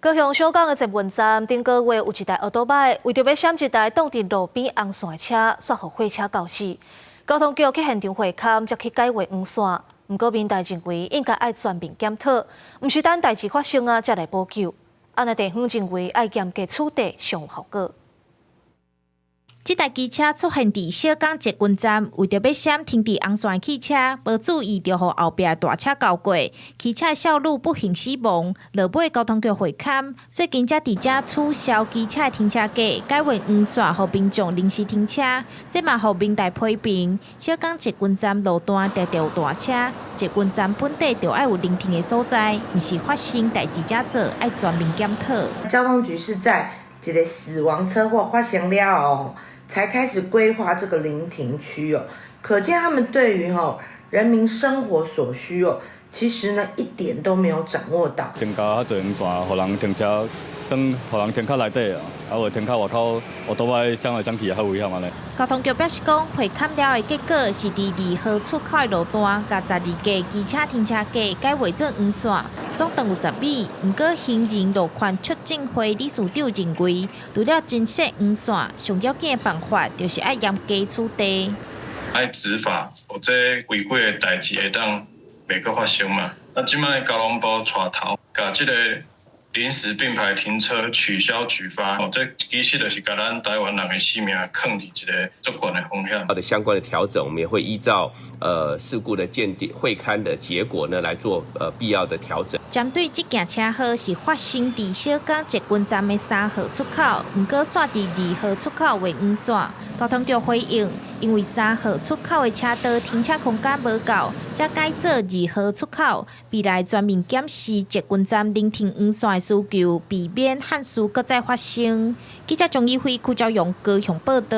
高雄小港的捷运站顶个月有一台奥多麦，为着要闪一台挡伫路边红线的车，煞互火车搞死。交通局去现场会勘，才去改换黄线。不过民代认为应该爱全面检讨，毋是等代志发生啊才来补救。安内地方认为爱严格处理上有效果。 这台机车出现伫小港捷运站，为着要闪停伫红线的汽车，无注意就互后壁大车交过，汽车销路不幸死亡。落尾交通局会勘，最近才伫遮取消机车的停车格，改换黄线，互民众临时停车。这嘛互民代批评，小港捷运站路段常常有大车，捷运站本地就爱有临停的所在，毋是发生代志才做，爱全面检讨。交通局是在一个死亡车祸发生了后，才开始规划这个临停区哦。可见他们对于人民生活所需其实呢一点都没有掌握到。增加较侪黄线，互人停车，算互人停较内底啊，啊无停较外口，我都爱想来想去，较危险安尼。交通局表示讲，会勘了的结果是伫2号出口的路段，甲12架机车停车格改换做黄线，总长有10米。不过，行人路权促进会理事长认为，除了增设黄线，上要紧的办法就是爱严格处理。爱执法，或者违规的代志会当袂阁发生嘛。那即摆交通部带头，甲即个临时并排停车取消举发，这其实就是甲咱台湾人的性命放伫一个足悬的风险。的相关的调整，我们也会依照事故的鉴定会勘的结果呢来做必要的调整。针对这件车祸是发生伫小港捷运站的3号出口，不过煞伫2号出口的黄线。交通局回应，因为3号出口的车道停车空间无够，才改做2号出口。未来全面检视捷运站临停黄线的需求，避免憾事搁再发生。记者钟义辉、邱兆勇高雄报道。